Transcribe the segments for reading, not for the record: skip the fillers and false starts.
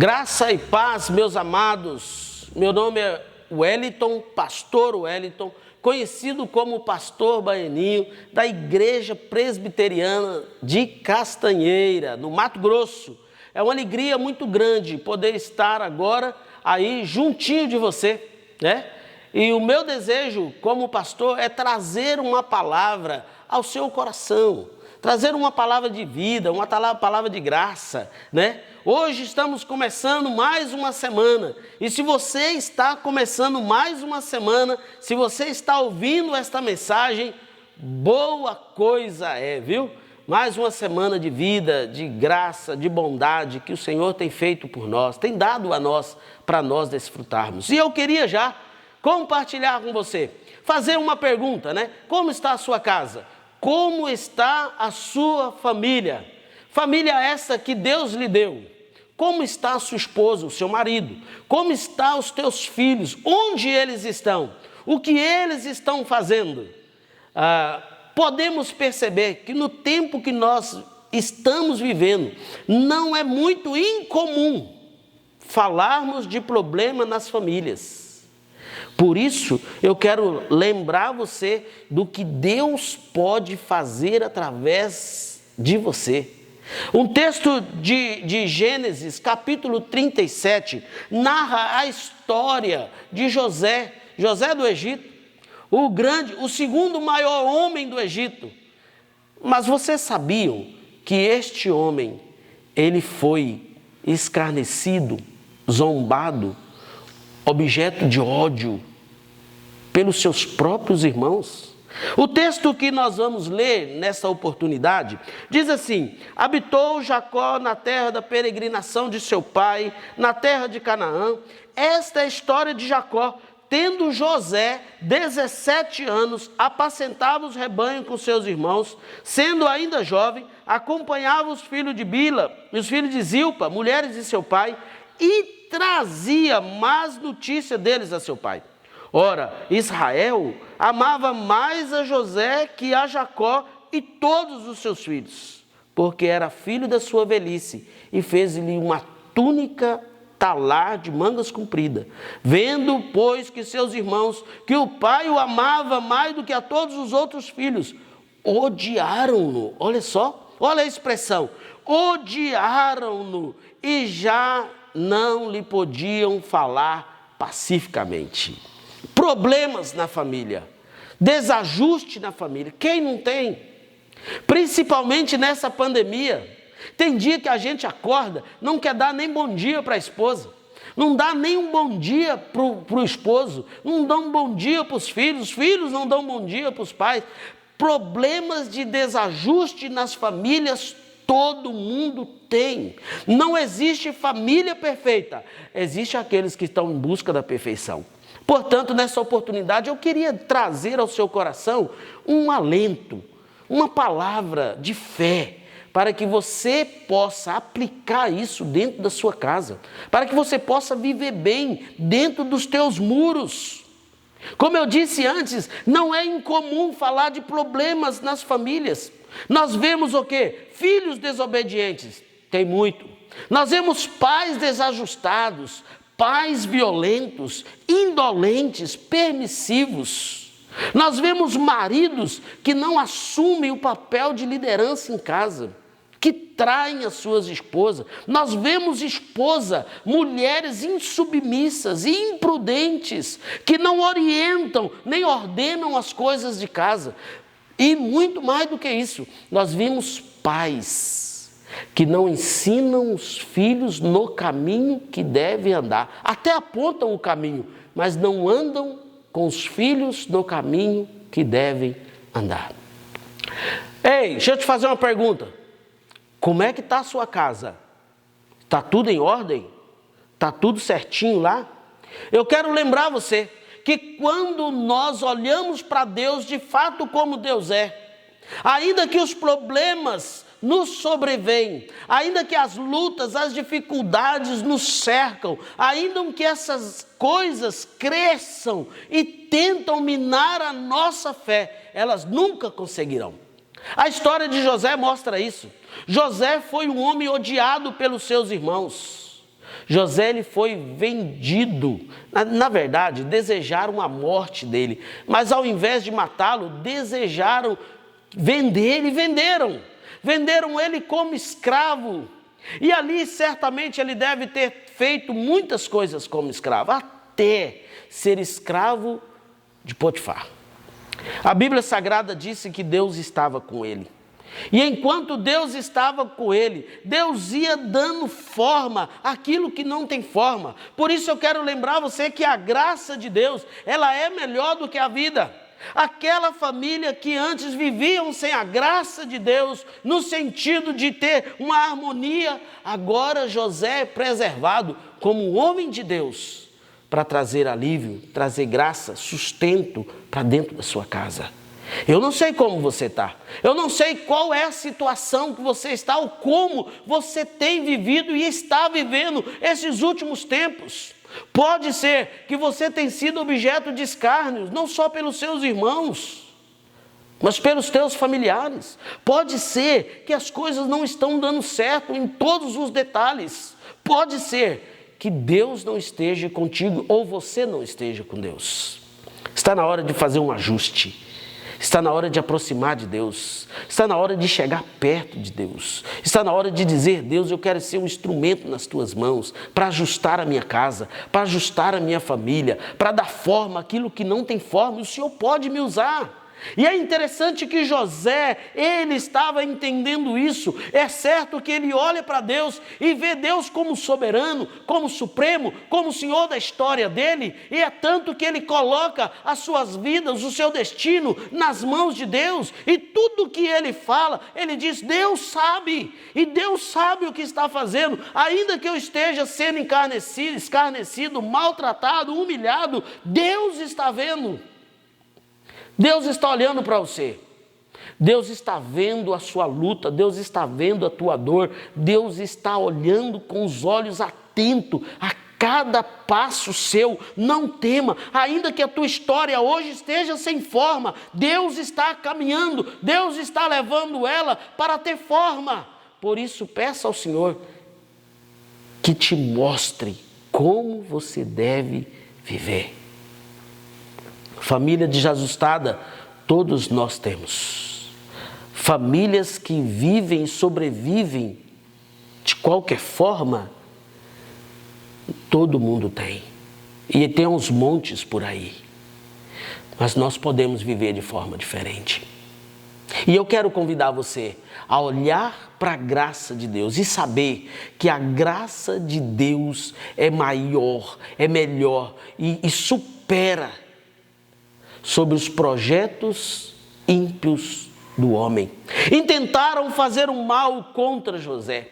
Graça e paz, meus amados. Meu nome é Wellington, pastor Wellington, conhecido como pastor Baianinho, da Igreja Presbiteriana de Castanheira, no Mato Grosso. É uma alegria muito grande poder estar agora aí juntinho de você, né? E o meu desejo como pastor é trazer uma palavra ao seu coração, trazer uma palavra de vida, uma palavra de graça, né? Hoje estamos começando mais uma semana, e se você está começando mais uma semana, se você está ouvindo esta mensagem, boa coisa é, viu? Mais uma semana de vida, de graça, de bondade que o Senhor tem feito por nós, tem dado a nós, para nós desfrutarmos. E eu queria já compartilhar com você, fazer uma pergunta, né? Como está a sua casa? Como está a sua família? Família essa que Deus lhe deu. Como está a sua esposa, o seu marido? Como estão os teus filhos? Onde eles estão? O que eles estão fazendo? Podemos perceber que no tempo que nós estamos vivendo, não é muito incomum falarmos de problema nas famílias. Por isso, eu quero lembrar você do que Deus pode fazer através de você. Um texto de Gênesis, capítulo 37, narra a história de José do Egito, o segundo maior homem do Egito. Mas vocês sabiam que este homem, ele foi escarnecido, zombado, objeto de ódio pelos seus próprios irmãos? O texto que nós vamos ler nessa oportunidade diz assim: habitou Jacó na terra da peregrinação de seu pai, na terra de Canaã. Esta é a história de Jacó. Tendo José 17 anos, apacentava os rebanhos com seus irmãos. Sendo ainda jovem, acompanhava os filhos de Bila e os filhos de Zilpa, mulheres de seu pai, e trazia más notícia deles a seu pai. Ora, Israel amava mais a José que a Jacó e todos os seus filhos, porque era filho da sua velhice, e fez-lhe uma túnica talar de mangas compridas. Vendo, pois, que seus irmãos, que o pai o amava mais do que a todos os outros filhos, odiaram-no. Olha só, olha a expressão, odiaram-no, e já não lhe podiam falar pacificamente. Problemas na família, desajuste na família, quem não tem? Principalmente nessa pandemia. Tem dia que a gente acorda, não quer dar nem bom dia para a esposa, não dá nem um bom dia para o esposo, não dá um bom dia para os filhos não dão bom dia para os pais. Problemas de desajuste nas famílias todo mundo tem. Não existe família perfeita, existe aqueles que estão em busca da perfeição. Portanto, nessa oportunidade, eu queria trazer ao seu coração um alento, uma palavra de fé, para que você possa aplicar isso dentro da sua casa, para que você possa viver bem dentro dos teus muros. Como eu disse antes, não é incomum falar de problemas nas famílias. Nós vemos o quê? Filhos desobedientes, tem muito. Nós vemos pais desajustados, pais violentos, indolentes, permissivos. Nós vemos maridos que não assumem o papel de liderança em casa, que traem as suas esposas. Nós vemos mulheres insubmissas e imprudentes, que não orientam nem ordenam as coisas de casa. E muito mais do que isso, nós vemos pais que não ensinam os filhos no caminho que devem andar. Até apontam o caminho, mas não andam com os filhos no caminho que devem andar. Ei, deixa eu te fazer uma pergunta. Como é que está a sua casa? Está tudo em ordem? Está tudo certinho lá? Eu quero lembrar você que quando nós olhamos para Deus de fato como Deus é, ainda que os problemas nos sobrevêm, ainda que as lutas, as dificuldades nos cercam, ainda que essas coisas cresçam e tentam minar a nossa fé, elas nunca conseguirão. A história de José mostra isso. José foi um homem odiado pelos seus irmãos. José ele foi vendido. Na verdade, desejaram a morte dele. Mas ao invés de matá-lo, desejaram vender e venderam. Venderam ele como escravo. E ali certamente ele deve ter feito muitas coisas como escravo, até ser escravo de Potifar. A Bíblia Sagrada disse que Deus estava com ele. E enquanto Deus estava com ele, Deus ia dando forma àquilo que não tem forma. Por isso eu quero lembrar você que a graça de Deus, ela é melhor do que a vida. Aquela família que antes viviam sem a graça de Deus, no sentido de ter uma harmonia, agora José é preservado como um homem de Deus, para trazer alívio, trazer graça, sustento para dentro da sua casa. Eu não sei como você está, eu não sei qual é a situação que você está, ou como você tem vivido e está vivendo esses últimos tempos. Pode ser que você tenha sido objeto de escárnios, não só pelos seus irmãos, mas pelos teus familiares. Pode ser que as coisas não estão dando certo em todos os detalhes. Pode ser que Deus não esteja contigo ou você não esteja com Deus. Está na hora de fazer um ajuste. Está na hora de aproximar de Deus. Está na hora de chegar perto de Deus. Está na hora de dizer: Deus, eu quero ser um instrumento nas tuas mãos para ajustar a minha casa, para ajustar a minha família, para dar forma àquilo que não tem forma. O Senhor pode me usar. E é interessante que José, ele estava entendendo isso. É certo que ele olha para Deus e vê Deus como soberano, como supremo, como Senhor da história dele. E é tanto que ele coloca as suas vidas, o seu destino nas mãos de Deus. E tudo que ele fala, ele diz: Deus sabe. E Deus sabe o que está fazendo. Ainda que eu esteja sendo escarnecido, maltratado, humilhado, Deus está vendo. Deus está olhando para você, Deus está vendo a sua luta, Deus está vendo a tua dor, Deus está olhando com os olhos atentos a cada passo seu. Não tema, ainda que a tua história hoje esteja sem forma, Deus está caminhando, Deus está levando ela para ter forma. Por isso peça ao Senhor que te mostre como você deve viver. Família desajustada, todos nós temos. Famílias que vivem e sobrevivem de qualquer forma, todo mundo tem. E tem uns montes por aí. Mas nós podemos viver de forma diferente. E eu quero convidar você a olhar para a graça de Deus e saber que a graça de Deus é maior, é melhor e supera sobre os projetos ímpios do homem. Intentaram fazer um mal contra José.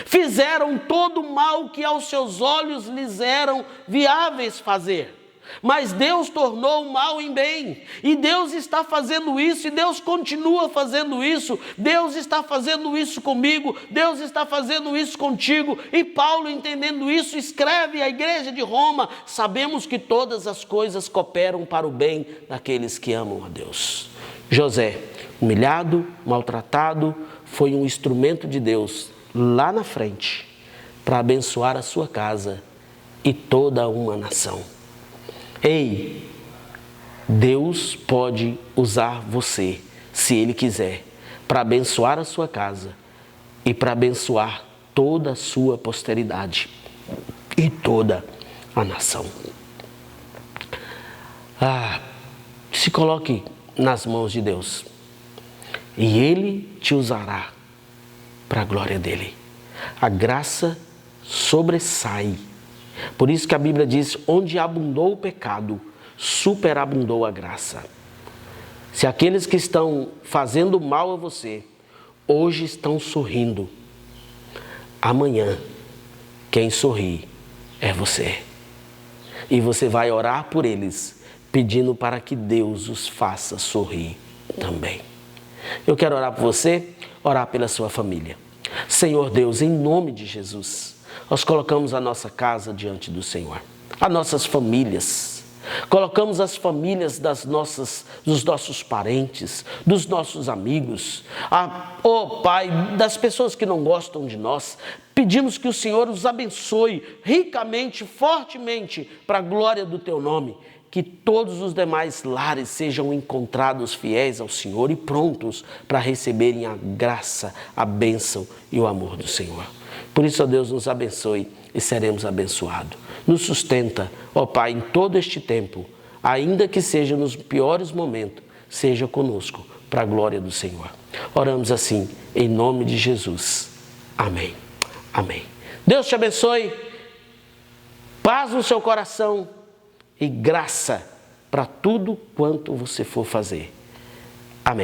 Fizeram todo o mal que aos seus olhos lhes eram viáveis fazer. Mas Deus tornou o mal em bem. E Deus está fazendo isso, e Deus continua fazendo isso. Deus está fazendo isso comigo, Deus está fazendo isso contigo. E Paulo, entendendo isso, escreve à igreja de Roma: sabemos que todas as coisas cooperam para o bem daqueles que amam a Deus. José, humilhado, maltratado, foi um instrumento de Deus lá na frente para abençoar a sua casa e toda uma nação. Ei, Deus pode usar você, se Ele quiser, para abençoar a sua casa e para abençoar toda a sua posteridade e toda a nação. Se coloque nas mãos de Deus e Ele te usará para a glória dEle. A graça sobressai. Por isso que a Bíblia diz: onde abundou o pecado, superabundou a graça. Se aqueles que estão fazendo mal a você, hoje estão sorrindo, amanhã, quem sorri é você. E você vai orar por eles, pedindo para que Deus os faça sorrir também. Eu quero orar por você, orar pela sua família. Senhor Deus, em nome de Jesus, nós colocamos a nossa casa diante do Senhor, as nossas famílias. Colocamos as famílias dos nossos parentes, dos nossos amigos, Pai, das pessoas que não gostam de nós. Pedimos que o Senhor os abençoe ricamente, fortemente, para a glória do Teu nome. Que todos os demais lares sejam encontrados fiéis ao Senhor e prontos para receberem a graça, a bênção e o amor do Senhor. Por isso, ó Deus, nos abençoe e seremos abençoados. Nos sustenta, ó Pai, em todo este tempo, ainda que seja nos piores momentos, seja conosco, para a glória do Senhor. Oramos assim, em nome de Jesus. Amém. Amém. Deus te abençoe, paz no seu coração e graça para tudo quanto você for fazer.